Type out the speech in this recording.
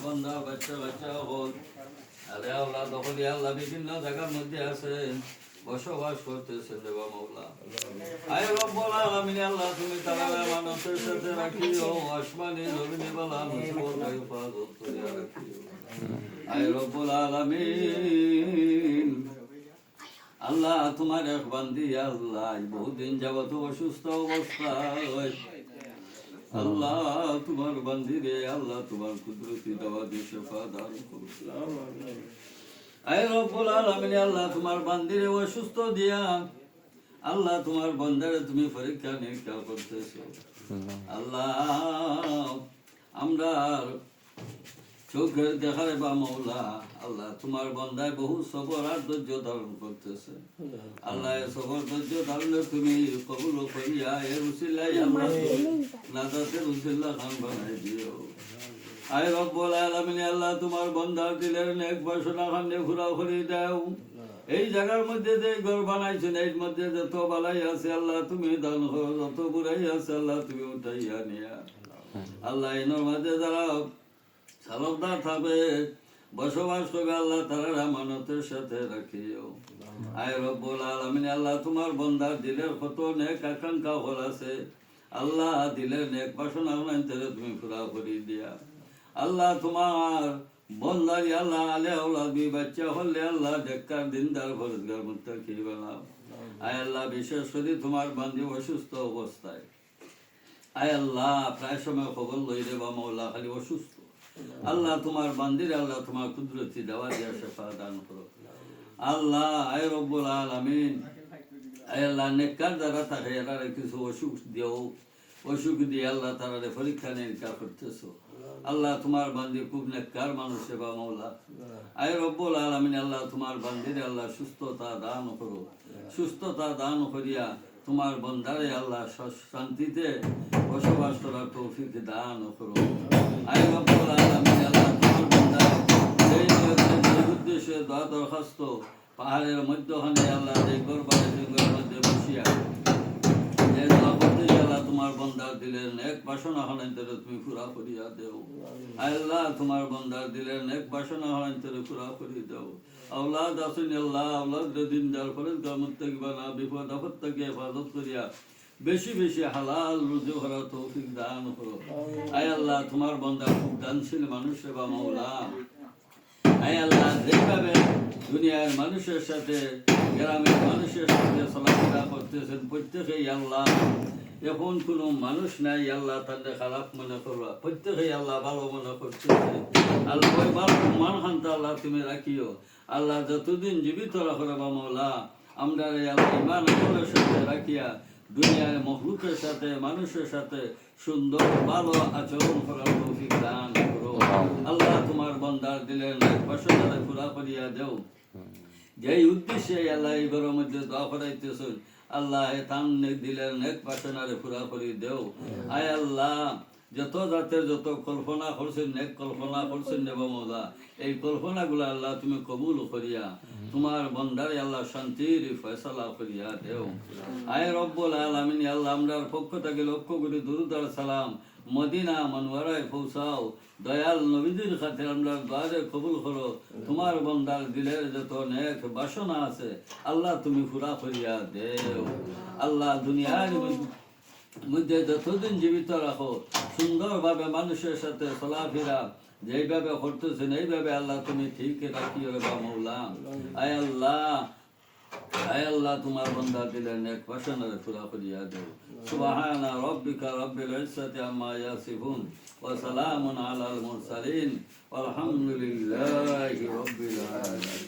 বান্দা বাচ্চা বাচ্চা হল আরে আল্লাহ দখল আল্লাহ বিভিন্ন জায়গার মধ্যে আছে বসবাস করতেছেন দেবা মাওলা আয় রব্বুল আলামিন আল্লাহ তুমি তারা মানুষের সাথে রাখিও আসমানি জমিনে বালা মুসিবত হেফাজত করিয়া রাখিও আয় রব্বুল আলামিন আল্লাহ তোমার এক বান্দি আল্লাহ বহুদিন যাবত অসুস্থ অবস্থায় আল্লাহ তোমার বান্দি রে আল্লাহ তোমার কুদরতি দেওয়া দিয়ে শেফা দান করো আয় রব্বুল আলামিন আল্লাহ তোমার বান্দিরে অসুস্থ দিয়া আল্লাহ তোমার বান্দারে তুমি পরীক্ষা নিরীক্ষা করতেছো আল্লাহ আমরা চোখের দেখার বা মৌলা আল্লাহ তোমার বান্দায় বহু সবর আর ধৈর্য ধারণ করতেছে আল্লাহ সবর ধৈর্য ধারণে তুমি কবুল করিয়া এর উসিলাই আমরা নাজাতের উসিল্লা খান বানাই দিও আয় রব্বুল আলামিন আল্লাহ তোমার বান্দার দিলের নেক বাসনা খানে ঘুরা ঘুরি দাও এই জায়গার মধ্যে যে ঘর বানাইছেন এর মধ্যে যত বালাই আছে আল্লাহ তুমি দান করো যত বুড়াই আছে আল্লাহ তুমি উঠাইয়া নিয়া আল্লাহ এর মাঝে যারা সালকদার থাকবে বসবাস করবে আল্লাহ তারা আমানতের সাথে রাখিও আয় রব্বুল আলামিন আল্লাহ তোমার বান্দার দিলের কত নেক আকাঙ্ক্ষা হল আছে আল্লাহ দিলের নেক বাসনা তুমি পুরা করে দিয়া আল্লাহ তোমার বন্দারি আল্লাহ আলে আউলাদি বাচ্চা হলে আল্লাহ দেখার দিনদার ফরজগার মুত্তাকি বানাও আয় আল্লাহ বিশেষ করে তোমার বান্দি অসুস্থ অবস্থায় আয় আল্লাহ প্রায় সময় খবর লইলে বা মাওলা খালি অসুস্থ আল্লাহ তোমার বান্দির আল্লাহ তোমার কুদরতি দেওয়া দিয়া শেফা দান করো আল্লাহ আয় রব্বুল আলামিন আয় আল্লাহ নেককার যারা থাকে এরা কিছু অসুখ দিও অসুখ দিয়ে আল্লাহ তারা পরীক্ষা নিরীক্ষা করতেছো আল্লাহ তোমার বান্দি খুব নেককার মানুষ বা মাওলা আয় রব্বুল আলামিন আল্লাহ তোমার বান্দির আল্লাহ সুস্থতা দান করো সুস্থতা দান করিয়া তোমার বন্দারে আল্লাহ শান্তিতে বসবাস করার তৌফিক দান করো আয় রব্বুল আলামিন আল্লাহ তোমার বন্দা এই উদ্দেশ্যে দোয়া দরখাস্ত পাহাড়ের মধ্যখানে আল্লাহ যে ঘর বানাইছে ঘরের মধ্যে বসিয়া তোমার বন্দার দিলের নেক বাসনা হলান্তরে তুমি পুরা করিয়া দেও আল্লাহ তোমার বন্দার দিলের নেক বাসনা হলান্তরে পুরা করিয়া দেও আওলাদ আসুন আল্লাহ আওলাদ দিনদার ফরজগার মুত্তাকি বানা বিপদ আপদ থেকে হেফাজত করিয়া বেশি বেশি হালাল রুজি করার তৌফিক দান করো আয় আল্লাহ তোমার বন্দার খুব দানশীল মানুষ বা মাওলা আয় আল্লাহ যেভাবে দুনিয়ার মানুষের সাথে গ্রামের মানুষের সাথে চলাফেরা করতেছেন প্রত্যেকেই আল্লাহ এখন কোনো মানুষ নাই আল্লাহ তাদের খারাপ মনে করবা প্রত্যেকেই আল্লাহ ভালো মনে করতেছে আল্লাহ ওই ভালো মানখানটা আল্লাহ তুমি রাখিও আল্লাহ যতদিন জীবিত রাখো বা মাওলা আমরা আল্লাহ ইমান আমলের সাথে রাখিয়া দুনিয়ার মখলুকের সাথে মানুষের সাথে সুন্দর ভালো আচরণ করার তৌফিক দান করো আল্লাহ তোমার বান্দার দিলের বাসনারে পুরা করিয়া দেও যেই উদ্দেশ্যে আল্লাহ এই ঘরের মধ্যে দোয়া করাইতেছেন আল্লাহ তান দিলের নেক বাসনারে পুরা করি দেও আয় আল্লাহ যত জাতের যত কল্পনা করছেন নেক কল্পনা করছেন নেব মৌলা এই কল্পনাগুলো আল্লাহ তুমি কবুল করিয়া তোমার বন্দারে আল্লাহ শান্তির ফয়সালা করিয়া দেও আয় রব্বুল আলামিন আল্লাহ আমরার পক্ষ থেকে লক্ষ্য করি দুরুদ আর সালাম মদিনা মনোয়ারায় পৌঁছাও দয়াল নবীদের খাতির আমরা দোয়ারে কবুল করো তোমার বন্দার দিলের যত নেক বাসনা আছে আল্লাহ তুমি পুরা করিয়া দেও আল্লাহ দুনিয়ার মধ্যে যতদিন জীবিত রাখো সুন্দরভাবে মানুষের সাথে চলাফেরা যেইভাবে করতেছেন এইভাবে আল্লাহ তুমি ঠিক রাখিও বা মৌলা আয় আল্লাহ তোমার বন্দা দিলেন এক বাসনারে পুরা করিয়া দেও সুবহানা রাব্বিকা রাব্বিল ইজ্জাতি আম্মা ইয়াসিফুন ওয়া সালামুন আলাল মুরসালিন ওয়ালহামদুলিল্লাহি রাব্বিল আলামিন।